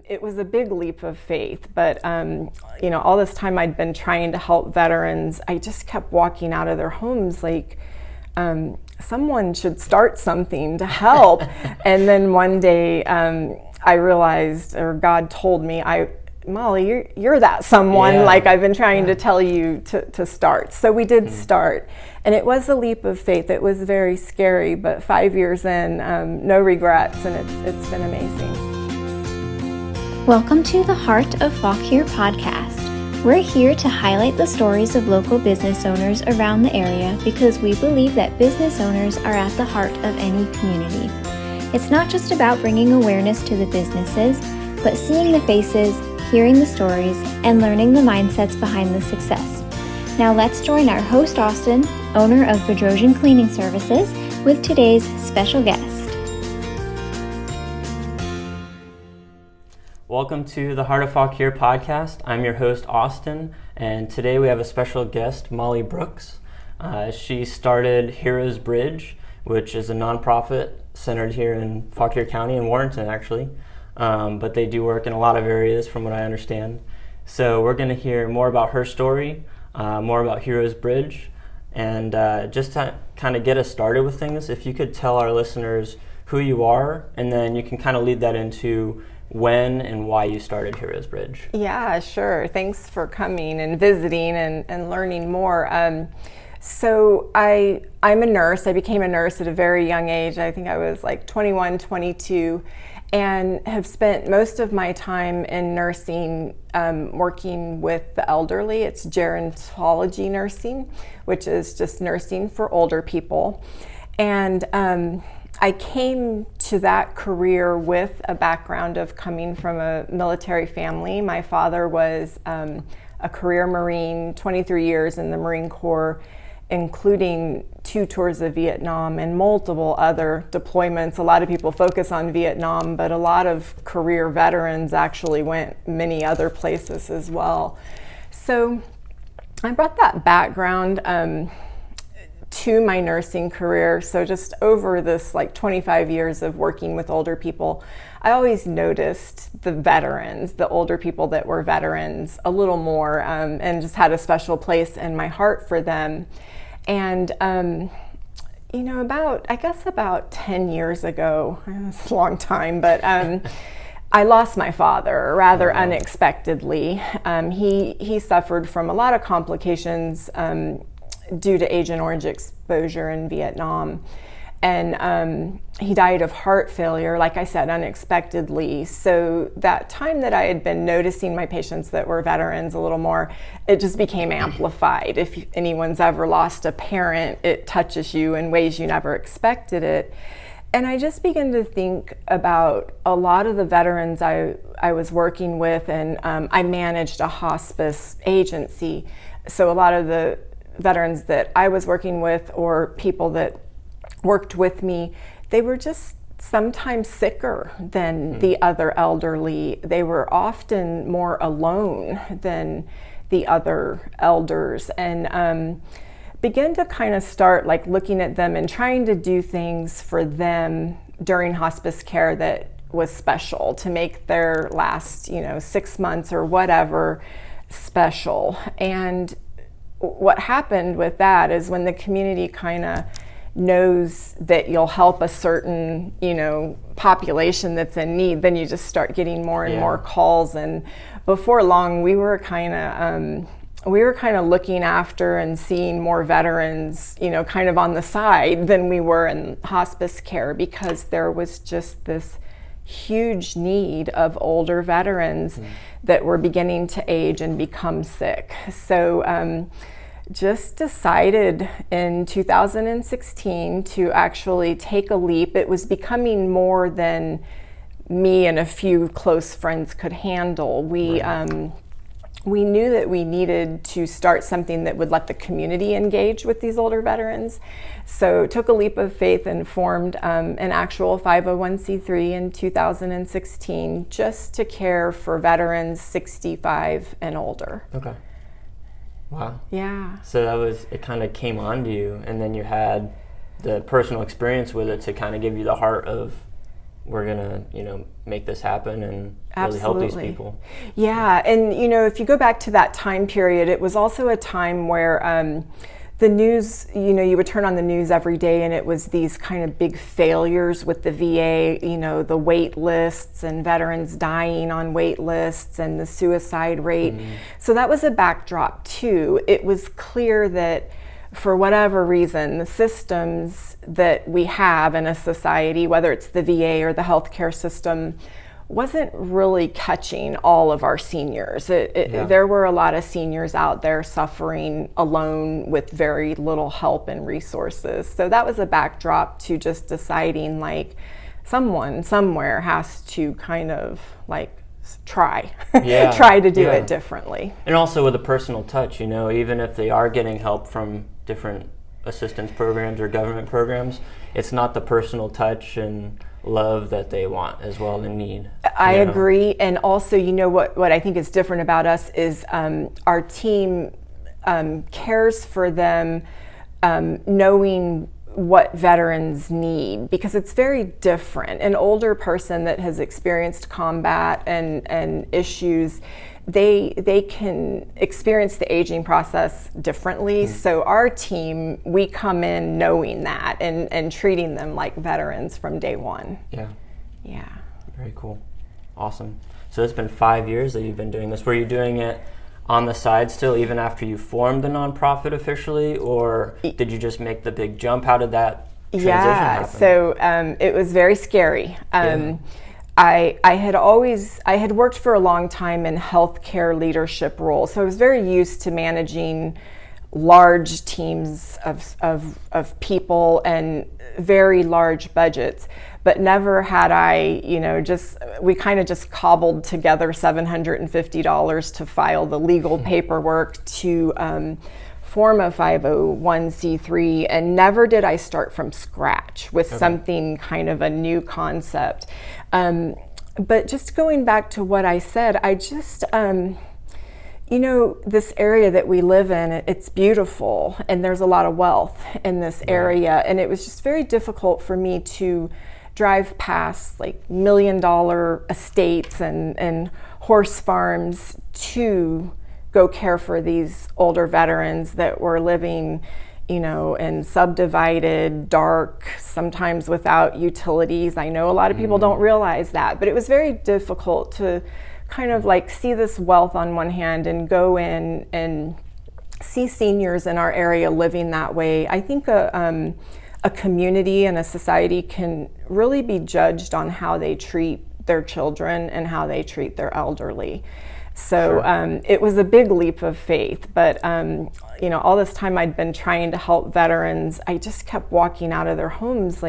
it was a big leap of faith, but all this time I'd been trying to help veterans. I just kept walking out of their homes like, someone should start something to help. And then one day I realized, or God told me, Molly, you're that someone, like I've been trying to tell you to start. So we did start, and it was a leap of faith. It was very scary, but 5 years in, no regrets, and it's been amazing. Welcome to the Heart of Fauquier podcast. We're here to highlight the stories of local business owners around the area because we believe that business owners are at the heart of any community. It's not just about bringing awareness to the businesses, but seeing the faces, hearing the stories, and learning the mindsets behind the success. Now let's join our host Austin, owner of Bedrosian Cleaning Services, with today's special guest. Welcome to the Heart of Fauquier podcast. I'm your host Austin, and today we have a special guest, Molly Brooks. She started Heroes Bridge, which is a nonprofit centered here in Fauquier County, in Warrenton actually. But they do work in a lot of areas from what I understand. So we're going to hear more about her story, more about Heroes Bridge, and just to kind of get us started with things, if you could tell our listeners who you are, and then you can kind of lead that into when and why you started Heroes Bridge. Yeah, sure. Thanks for coming and visiting and learning more. So I'm a nurse. I became a nurse at a very young age. I think I was like 21, 22. And have spent most of my time in nursing working with the elderly. It's gerontology nursing, which is just nursing for older people. And I came to that career with a background of coming from a military family. My father was a career Marine, 23 years in the Marine Corps, including 2 tours of Vietnam and multiple other deployments. A lot of people focus on Vietnam, but a lot of career veterans actually went many other places as well. So I brought that background to my nursing career. So just over this like 25 years of working with older people, I always noticed the veterans, the older people that were veterans a little more, and just had a special place in my heart for them. And, about 10 years ago, it's a long time, but I lost my father rather unexpectedly. He suffered from a lot of complications due to Agent Orange exposure in Vietnam. And he died of heart failure, like I said, unexpectedly. So that time that I had been noticing my patients that were veterans a little more, it just became amplified. If anyone's ever lost a parent, it touches you in ways you never expected it. And I just began to think about a lot of the veterans I was working with, and I managed a hospice agency. So a lot of the veterans that I was working with, or people that worked with me, they were just sometimes sicker than the other elderly. They were often more alone than the other elders, and began to kind of start like looking at them and trying to do things for them during hospice care that was special, to make their last 6 months or whatever special. And what happened with that is, when the community kind of knows that you'll help a certain population that's in need, then you just start getting more and more calls. And before long, we were kind of looking after and seeing more veterans kind of on the side than we were in hospice care, because there was just this huge need of older veterans that were beginning to age and become sick. So just decided in 2016 to actually take a leap. It was becoming more than me and a few close friends could handle. We knew that we needed to start something that would let the community engage with these older veterans. So took a leap of faith and formed an actual 501c3 in 2016, just to care for veterans 65 and older. Okay. Wow. Yeah. So it kind of came on to you, and then you had the personal experience with it to kind of give you the heart of we're gonna, make this happen and really help these people. Yeah, and if you go back to that time period, it was also a time where the news, you would turn on the news every day and it was these kind of big failures with the VA, the wait lists and veterans dying on wait lists and the suicide rate. So that was a backdrop too. It was clear that for whatever reason, the systems that we have in a society, whether it's the VA or the healthcare system, wasn't really catching all of our seniors. There were a lot of seniors out there suffering alone with very little help and resources. So that was a backdrop to just deciding someone somewhere has to kind of try to do it differently. And also with a personal touch, even if they are getting help from different assistance programs or government programs, it's not the personal touch and love that they want as well and need. I agree. And also, what I think is different about us is our team cares for them, knowing what veterans need, because it's very different. An older person that has experienced combat and issues, they can experience the aging process differently. So our team, we come in knowing that and treating them like veterans from day one. Yeah. Very cool. Awesome. So it's been 5 years that you've been doing this. Were you doing it on the side still even after you formed the nonprofit officially, or did you just make the big jump? How did that transition happen? So it was very scary. I had worked for a long time in healthcare leadership roles, so I was very used to managing large teams of people and very large budgets, but never had I, we kind of just cobbled together $750 to file the legal paperwork to form a 501c3, and never did I start from scratch with something kind of a new concept. But just going back to what I said, I just, this area that we live in, it's beautiful and there's a lot of wealth in this area. And it was just very difficult for me to drive past $1 million estates and horse farms to go care for these older veterans that were living, in subdivided, dark, sometimes without utilities. I know a lot of people don't realize that, but it was very difficult to kind of see this wealth on one hand and go in and see seniors in our area living that way. I think a community and a society can really be judged on how they treat their children and how they treat their elderly. So it was a big leap of faith, but all this time I'd been trying to help veterans, I just kept walking out of their homes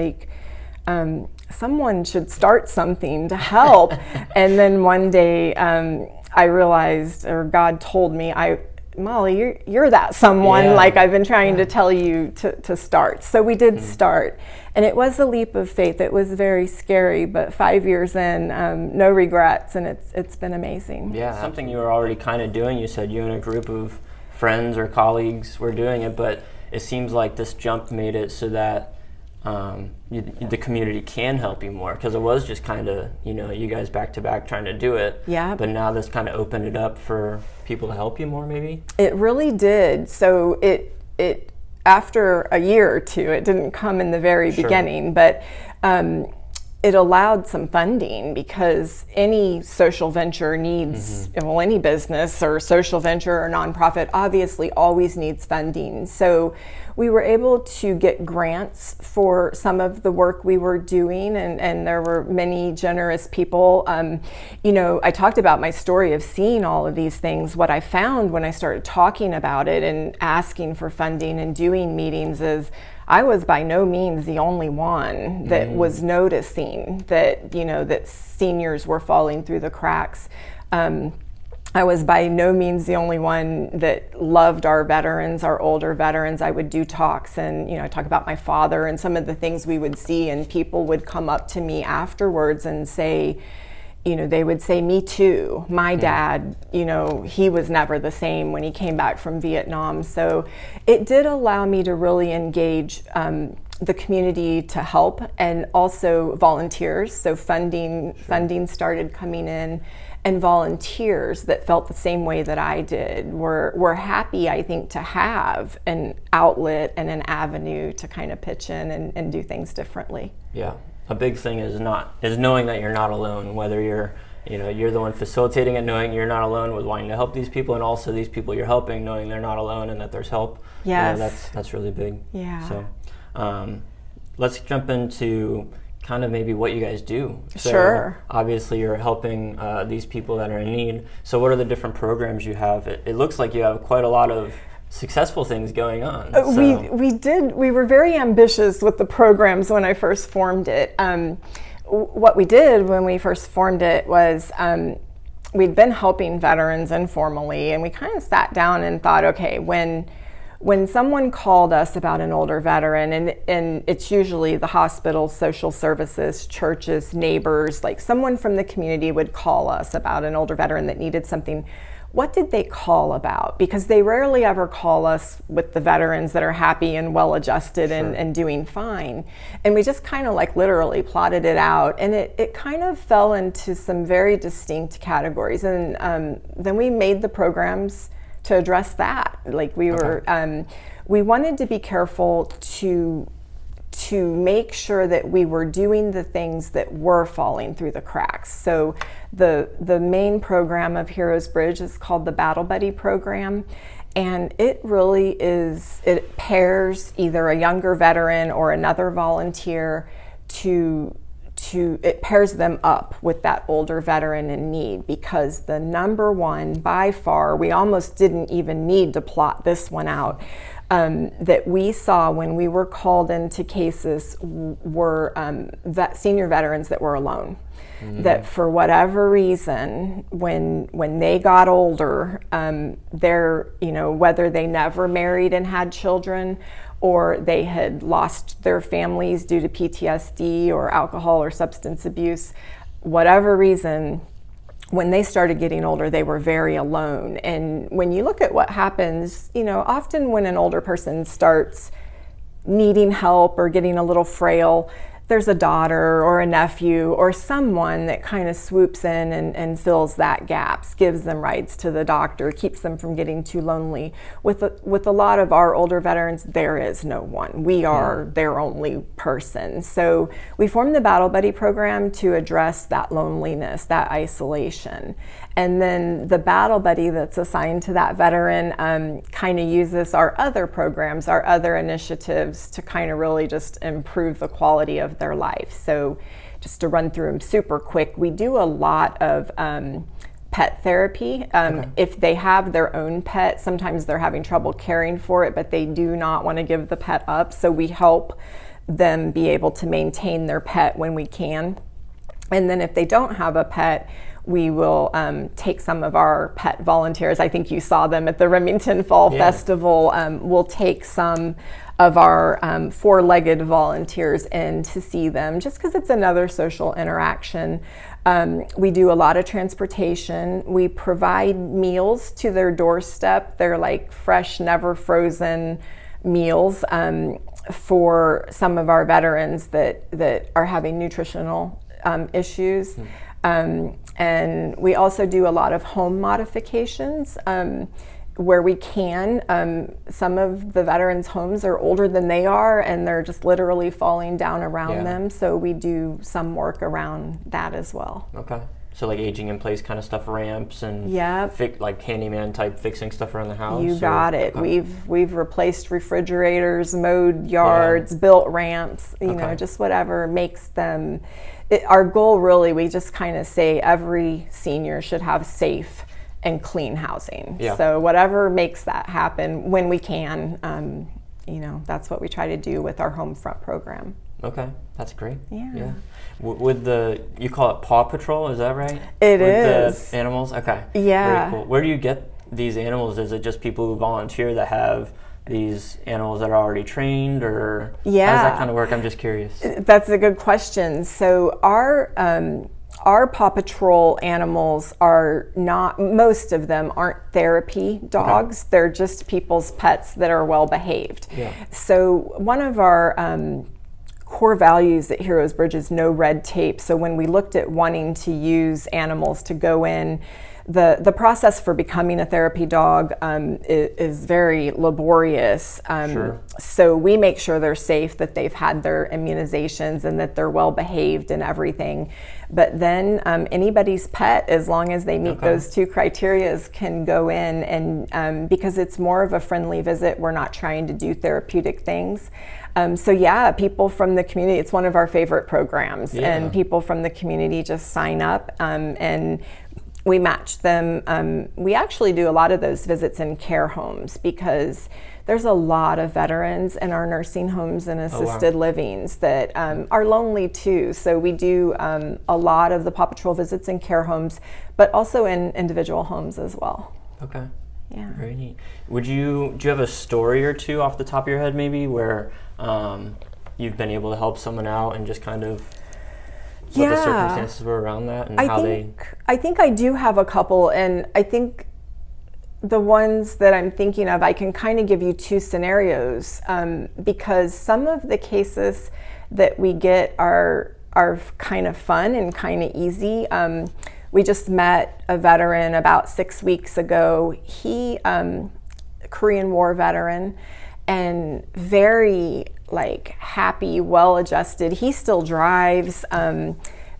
someone should start something to help. And then one day I realized, or God told me, Molly, you're that someone, I've been trying to tell you to start. So we did start. And it was a leap of faith. It was very scary, but 5 years in, no regrets, and it's been amazing. Yeah, something you were already kind of doing. You said you and a group of friends or colleagues were doing it, but it seems like this jump made it so that the community can help you more, because it was just kind of, you guys back to back trying to do it. Yeah. But now this kind of opened it up for people to help you more, maybe? It really did. So it after a year or two, it didn't come in the very beginning, but it allowed some funding, because any social venture needs, any business or social venture or nonprofit obviously always needs funding. So we were able to get grants for some of the work we were doing, and there were many generous people. I talked about my story of seeing all of these things. What I found when I started talking about it and asking for funding and doing meetings is I was by no means the only one that was noticing that, that seniors were falling through the cracks. I was by no means the only one that loved our veterans, our older veterans. I would do talks and, I talk about my father and some of the things we would see, and people would come up to me afterwards and say, they would say, me too. My dad, he was never the same when he came back from Vietnam. So it did allow me to really engage the community to help, and also volunteers. So funding started coming in, and volunteers that felt the same way that I did were happy, I think, to have an outlet and an avenue to kind of pitch in and do things differently. Yeah, a big thing is knowing that you're not alone, whether you're the one facilitating it, knowing you're not alone with wanting to help these people, and also these people you're helping, knowing they're not alone and that there's help. Yes. That's really big. Yeah. So let's jump into kind of maybe what you guys do. So sure. Obviously you're helping these people that are in need. So what are the different programs you have? It looks like you have quite a lot of successful things going on. We were very ambitious with the programs when I first formed it. What we did when we first formed it was we'd been helping veterans informally, and we kind of sat down and thought, okay, when someone called us about an older veteran, and it's usually the hospital, social services, churches, neighbors, like someone from the community would call us about an older veteran that needed something. What did they call about? Because they rarely ever call us with the veterans that are happy and well-adjusted and doing fine. And we just kind of like literally plotted it out, and it kind of fell into some very distinct categories. And then we made the programs to address that. Like we wanted to be careful to make sure that we were doing the things that were falling through the cracks. So the main program of Heroes Bridge is called the Battle Buddy program, and it really is, it pairs either a younger veteran or another volunteer it pairs them up with that older veteran in need, because the number one, by far, we almost didn't even need to plot this one out, that we saw when we were called into cases were senior veterans that were alone. Mm-hmm. That for whatever reason, when they got older, whether they never married and had children, or they had lost their families due to PTSD or alcohol or substance abuse, whatever reason, when they started getting older, they were very alone. And when you look at what happens, often when an older person starts needing help or getting a little frail, there's a daughter or a nephew or someone that kind of swoops in and fills that gap, gives them rides to the doctor, keeps them from getting too lonely. With a lot of our older veterans, there is no one. We are their only person. So we formed the Battle Buddy program to address that loneliness, that isolation. And then the Battle Buddy that's assigned to that veteran kind of uses our other programs, our other initiatives to kind of really just improve the quality of their life. So just to run through them super quick, we do a lot of pet therapy. If they have their own pet, sometimes they're having trouble caring for it, but they do not want to give the pet up. So we help them be able to maintain their pet when we can. And then if they don't have a pet, we will take some of our pet volunteers. I think you saw them at the Remington Fall Festival. We'll take some of our four-legged volunteers in to see them, just because it's another social interaction. We do a lot of transportation. We provide meals to their doorstep. They're like fresh, never frozen meals for some of our veterans that are having nutritional issues. And we also do a lot of home modifications where we can. Some of the veterans' homes are older than they are, and they're just literally falling down around them. So we do some work around that as well. Okay. So like aging in place kind of stuff, ramps and like handyman type fixing stuff around the house? You got it. Okay. We've replaced refrigerators, mowed yards, built ramps, you know, just whatever makes them... Our goal really, we just kind of say every senior should have safe and clean housing. Yeah. So whatever makes that happen when we can, you know, that's what we try to do with our home front program. Okay, that's great. Yeah. With you call it Paw Patrol, is that right? It is. With the animals? Okay. Yeah. Very cool. Where do you get these animals? Is it just people who volunteer that have these animals that are already trained, or how does that kind of work? I'm just curious. That's a good question. So our our Paw Patrol animals are not, most of them aren't therapy dogs. Okay. They're just people's pets that are well behaved. Yeah. So one of our core values at Heroes Bridge is no red tape. So when we looked at wanting to use animals to go in, the process for becoming a therapy dog is very laborious. Sure. So we make sure they're safe, that they've had their immunizations, and that they're well behaved and everything. But then anybody's pet, as long as they meet those two criteria, can go in. And because it's more of a friendly visit, we're not trying to do therapeutic things. So yeah, people from the community, it's one of our favorite programs. Yeah. And people from the community just sign up and we match them. We actually do a lot of those visits in care homes because there's a lot of veterans in our nursing homes and assisted livings that are lonely too. So we do a lot of the Paw Patrol visits in care homes, but also in individual homes as well. Okay. Yeah. Very neat. Do you have a story or two off the top of your head maybe where you've been able to help someone out and just kind of what the circumstances were around that and I think I do have a couple, and I think the ones that I'm thinking of, I can kind of give you two scenarios because some of the cases that we get are kind of fun and kind of easy. We just met a veteran about 6 weeks ago. He, Korean War veteran, and very happy, well-adjusted. He still drives,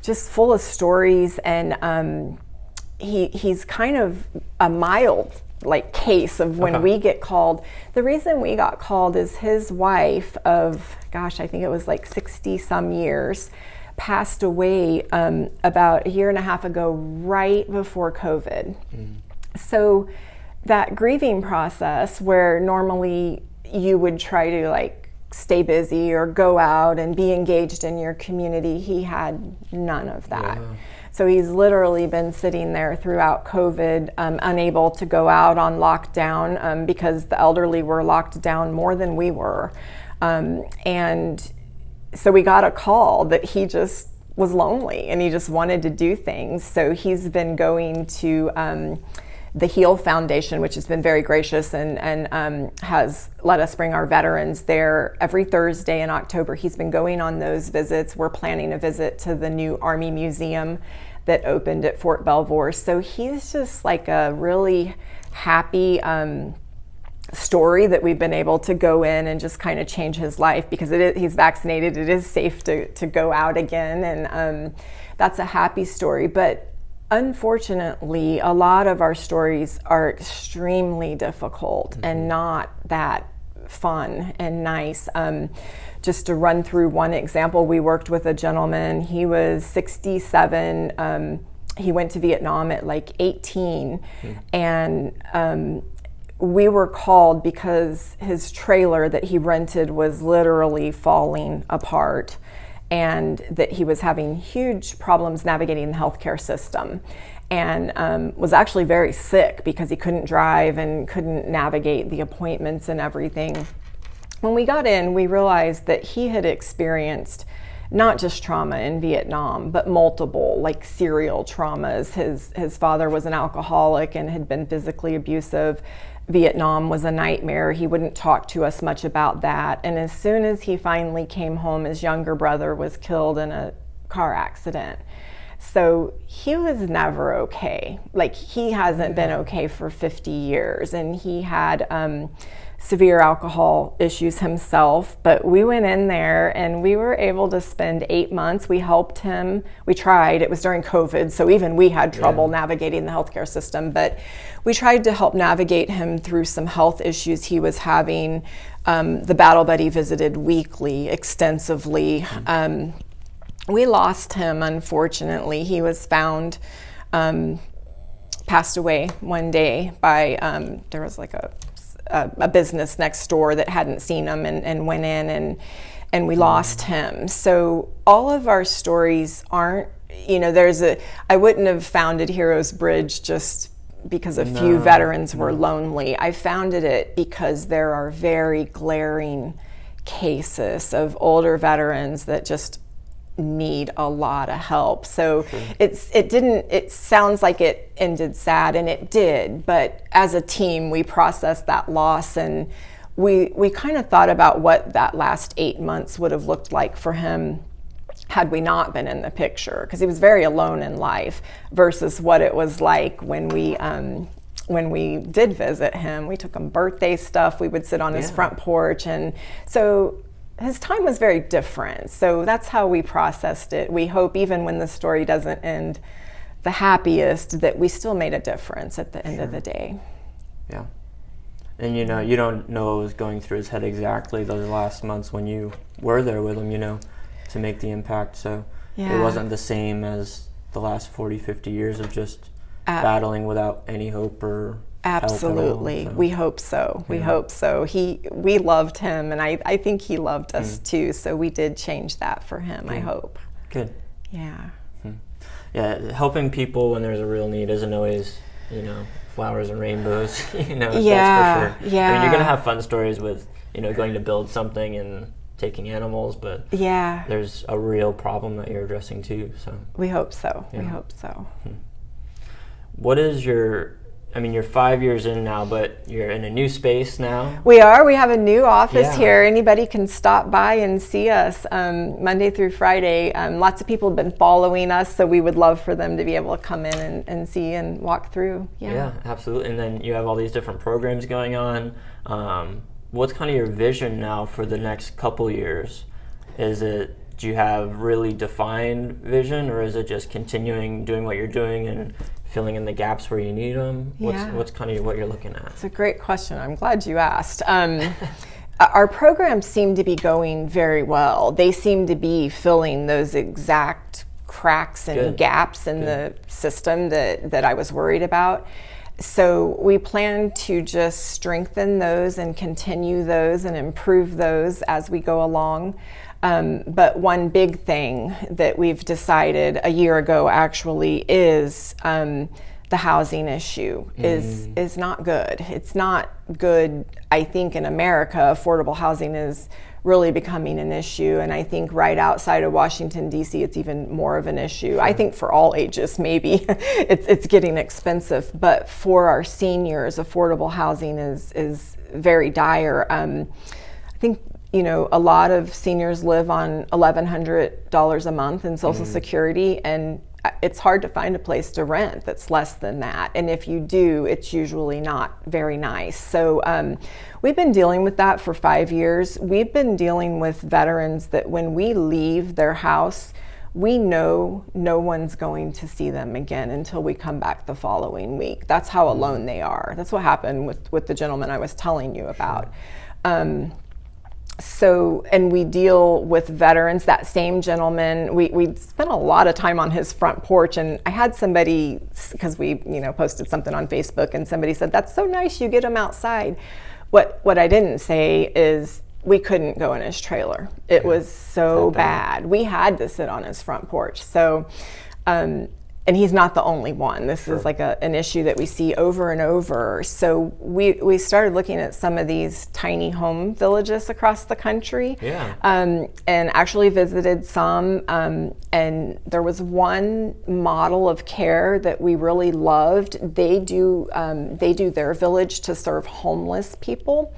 just full of stories, and he's kind of a mild case of when we get called. The reason we got called is his wife of, I think it was 60 some years, passed away about a year and a half ago, right before COVID. So that grieving process, where normally you would try to stay busy or go out and be engaged in your community, he had none of that. Yeah. So he's literally been sitting there throughout COVID, unable to go out on lockdown because the elderly were locked down more than we were. And so we got a call that he just was lonely and he just wanted to do things. So he's been going to the HEAL Foundation, which has been very gracious and has let us bring our veterans there every Thursday in October. He's been going on those visits. We're planning a visit to the new Army Museum that opened at Fort Belvoir. So he's just a really happy story that we've been able to go in and just kind of change his life because he's vaccinated. It is safe to go out again, and that's a happy story. But unfortunately, a lot of our stories are extremely difficult and not that fun and nice. Just to run through one example, we worked with a gentleman. He was 67. He went to Vietnam at 18, and we were called because his trailer that he rented was literally falling apart, and that he was having huge problems navigating the healthcare system, and was actually very sick because he couldn't drive and couldn't navigate the appointments and everything. When we got in, we realized that he had experienced not just trauma in Vietnam, but multiple serial traumas. His father was an alcoholic and had been physically abusive. Vietnam was a nightmare. He wouldn't talk to us much about that. And as soon as he finally came home, his younger brother was killed in a car accident. So he was never okay. He hasn't been okay for 50 years. And he had severe alcohol issues himself. But we went in there and we were able to spend 8 months. We helped him. We tried. It was during COVID, so even we had trouble navigating the healthcare system. But we tried to help navigate him through some health issues he was having. The Battle Buddy visited weekly, extensively. We lost him, unfortunately. He was found, passed away one day by, there was a business next door that hadn't seen him and went in and we lost him. So all of our stories aren't, I wouldn't have founded Heroes Bridge just because a few veterans were lonely. I founded it because there are very glaring cases of older veterans that just need a lot of help. So it sounds like it ended sad, and it did, but as a team we processed that loss, and we kind of thought about what that last 8 months would have looked like for him had we not been in the picture, because he was very alone in life, versus what it was like when we did visit him. We took him birthday stuff, we would sit on his front porch, and so his time was very different. So that's how we processed it. We hope even when the story doesn't end the happiest, that we still made a difference at the end of the day. Yeah. And you don't know what was going through his head exactly those last months when you were there with him, to make the impact. So it wasn't the same as the last 40, 50 years of just battling without any hope or absolutely help at all, so. We hope so. We hope so. We loved him, and I think he loved us too, so we did change that for him. I hope. Good. Yeah. Yeah, helping people when there's a real need isn't always flowers and rainbows, Yeah, that's for sure. yeah. I mean, you're gonna have fun stories with going to build something and taking animals, but there's a real problem that you're addressing too. So we hope so. We hope so. What is you're 5 years in now, but you're in a new space now. We have a new office here. Anybody can stop by and see us Monday through Friday. Lots of people have been following us, so we would love for them to be able to come in and see and walk through. Yeah, absolutely. And then you have all these different programs going on. What's kind of your vision now for the next couple years? Do you have really defined vision, or is it just continuing doing what you're doing and filling in the gaps where you need them? What's kind of what you're looking at? It's a great question. I'm glad you asked. Our programs seem to be going very well. They seem to be filling those exact cracks and gaps in the system that I was worried about. So we plan to just strengthen those and continue those and improve those as we go along. But one big thing that we've decided a year ago actually is the housing issue is not good. It's not good. I think in America, affordable housing is really becoming an issue, and I think right outside of Washington, D.C., it's even more of an issue. Sure. I think for all ages, maybe it's getting expensive, but for our seniors, affordable housing is very dire. I think a lot of seniors live on $1,100 a month in Social Security, and it's hard to find a place to rent that's less than that. And if you do, it's usually not very nice. So we've been dealing with that for 5 years. We've been dealing with veterans that when we leave their house, we know no one's going to see them again until we come back the following week. That's how alone they are. That's what happened with the gentleman I was telling you about. And we deal with veterans. That same gentleman, we spent a lot of time on his front porch, and I had somebody, because we posted something on Facebook, and somebody said, "That's so nice, you get him outside." What I didn't say is we couldn't go in his trailer. It was so bad. We had to sit on his front porch. So and he's not the only one. This is like an issue that we see over and over. So we started looking at some of these tiny home villages across the country, and actually visited some. And there was one model of care that we really loved. They do their village to serve homeless people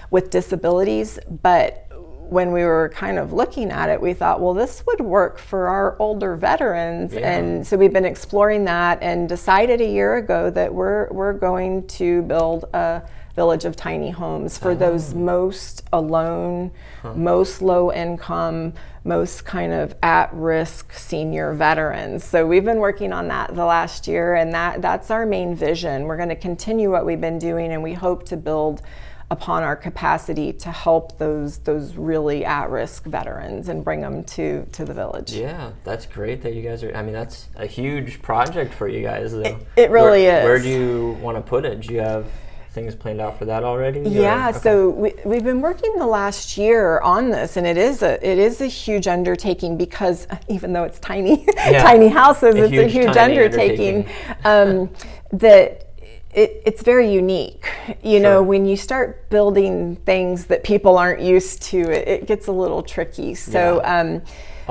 with disabilities, but when we were kind of looking at it, we thought, well, this would work for our older veterans. And so we've been exploring that and decided a year ago that we're going to build a village of tiny homes for those most alone, most low income, most kind of at-risk senior veterans. So we've been working on that the last year, and that's our main vision. We're going to continue what we've been doing, and we hope to build upon our capacity to help those really at-risk veterans and bring them to the village. Yeah, that's great that you guys are, that's a huge project for you guys, though. It really is. Where do you want to put it? Do you have things planned out for that already? Yeah, so we've been working the last year on this, and it is a huge undertaking, because even though it's tiny houses, it's a huge undertaking. That it's very unique. When you start building things that people aren't used to, it gets a little tricky. So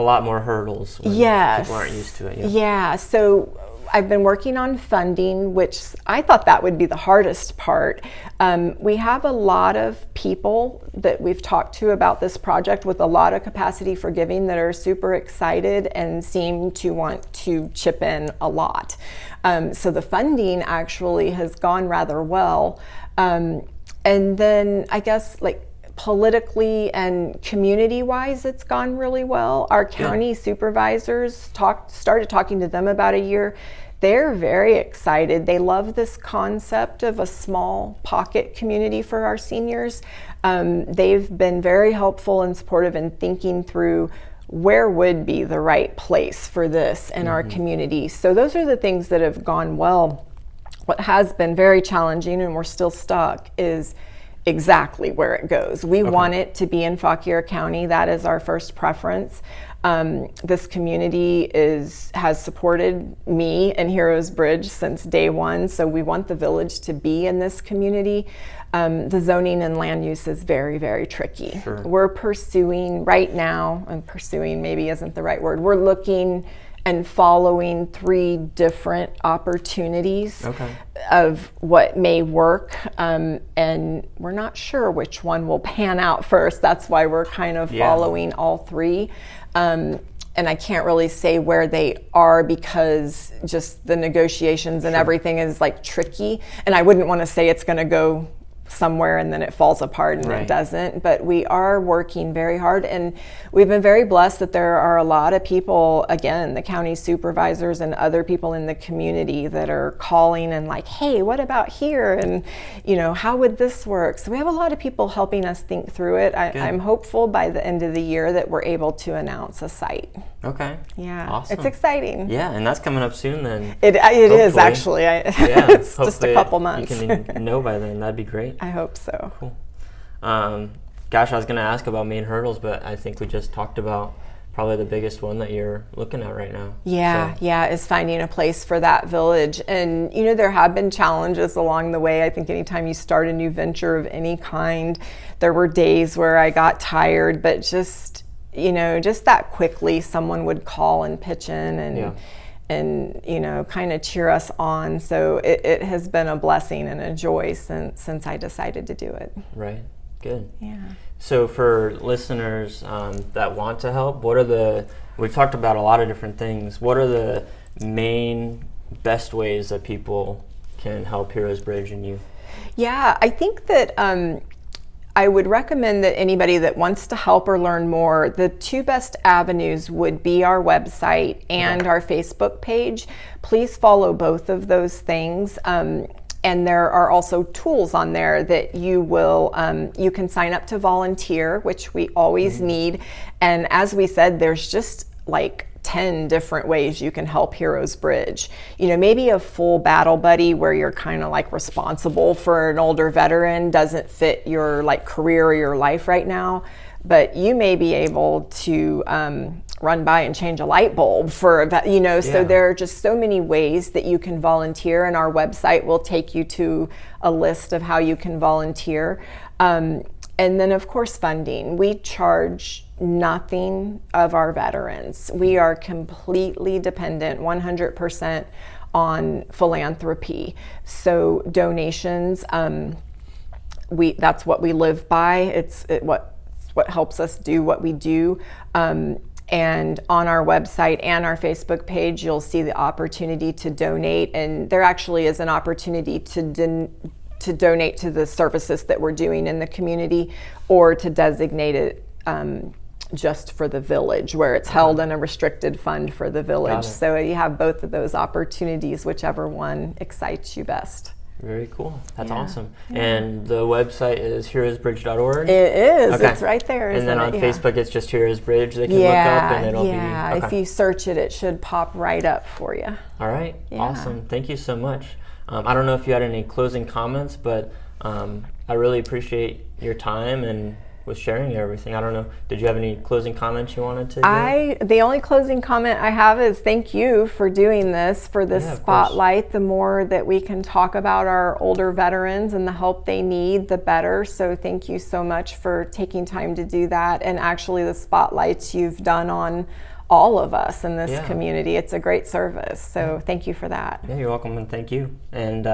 a lot more hurdles when Yes. people aren't used to it. Yeah. So I've been working on funding, which I thought that would be the hardest part. We have a lot of people that we've talked to about this project with a lot of capacity for giving that are super excited and seem to want to chip in a lot. So the funding actually has gone rather well. And then I guess like politically and community-wise, it's gone really well. Our county supervisors started talking to them about a year. They're very excited. They love this concept of a small pocket community for our seniors. They've been very helpful and supportive in thinking through where would be the right place for this in our community. So those are the things that have gone well. What has been very challenging, and we're still stuck, is exactly where it goes. We want it to be in Fauquier County. That is our first preference. This community has supported me and Heroes Bridge since day one, so we want the village to be in this community. The zoning and land use is very, very tricky. Sure. We're pursuing right now, and pursuing maybe isn't the right word, we're looking and following 3 different opportunities of what may work, and we're not sure which one will pan out first. That's why we're kind of following all 3. And I can't really say where they are because just the negotiations and everything is like tricky, and I wouldn't want to say it's going to go somewhere and then it falls apart and it doesn't, but we are working very hard, and we've been very blessed that there are a lot of people, again, the county supervisors and other people in the community that are calling and like, hey, what about here, and how would this work? So we have a lot of people helping us think through it. I'm hopeful by the end of the year that we're able to announce a site. Yeah, awesome. It's exciting. Yeah, and that's coming up soon then. It is actually. It's just a couple months. You can know by then. That'd be great. I hope so. Cool. Gosh, I was going to ask about main hurdles, but I think we just talked about probably the biggest one that you're looking at right now. Yeah, is finding a place for that village. And, there have been challenges along the way. I think anytime you start a new venture of any kind, there were days where I got tired, but just that quickly someone would call and pitch in and kind of cheer us on. So it has been a blessing and a joy since I decided to do it. Right. Good. Yeah. So for listeners that want to help, we've talked about a lot of different things. What are the main, best ways that people can help Heroes Bridge and you? Yeah, I think that I would recommend that anybody that wants to help or learn more, the 2 best avenues would be our website and our Facebook page. Please follow both of those things. And there are also tools on there that you can sign up to volunteer, which we always need. And as we said, there's just like 10 different ways you can help Heroes Bridge. Maybe a full battle buddy where you're kind of like responsible for an older veteran doesn't fit your like career or your life right now, but you may be able to run by and change a light bulb for so there are just so many ways that you can volunteer, and our website will take you to a list of how you can volunteer. And then of course funding. We charge nothing of our veterans. We are completely dependent 100% on philanthropy. So donations, that's what we live by. It's what helps us do what we do. And on our website and our Facebook page, you'll see the opportunity to donate. And there actually is an opportunity to donate to the services that we're doing in the community, or to designate it just for the village, where it's held in a restricted fund for the village. So you have both of those opportunities, whichever one excites you best. Very cool. That's awesome. Yeah. And the website is heroesbridge.org? It is. Okay. It's right there. And then on Facebook, it's just Heroes Bridge. They can look up and it'll be... Yeah, if you search it, it should pop right up for you. All right. Yeah. Awesome. Thank you so much. I don't know if you had any closing comments, but I really appreciate your time and with sharing everything. I don't know, did you have any closing comments you wanted to give? The only closing comment I have is thank you for doing this, for this spotlight. The more that we can talk about our older veterans and the help they need, the better. So thank you so much for taking time to do that. And actually the spotlights you've done all of us in this Yeah. community. It's a great service. So thank you for that. Yeah, you're welcome, and thank you. And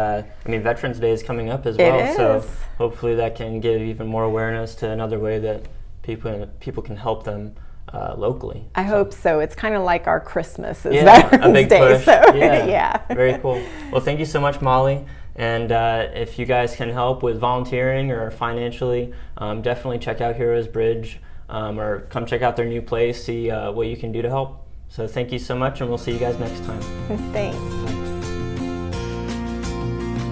Veterans Day is coming up as It well, so is. hopefully that can give even more awareness to another way that people can help them locally. I hope so. It's kind of like our Christmas is Yeah, Veterans a big Day. push. So Yeah. Very cool. Well, thank you so much, Molly. And if you guys can help with volunteering or financially, definitely check out Heroes Bridge, or come check out their new place, see what you can do to help. So thank you so much, and we'll see you guys next time. Thanks.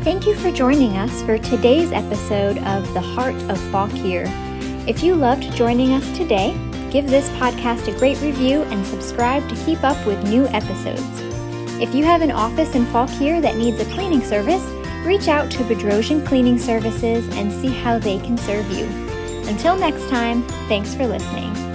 Thank you for joining us for today's episode of The Heart of Fauquier. If you loved joining us today, give this podcast a great review and subscribe to keep up with new episodes. If you have an office in Fauquier that needs a cleaning service, reach out to Bedrosian Cleaning Services and see how they can serve you. Until next time, thanks for listening.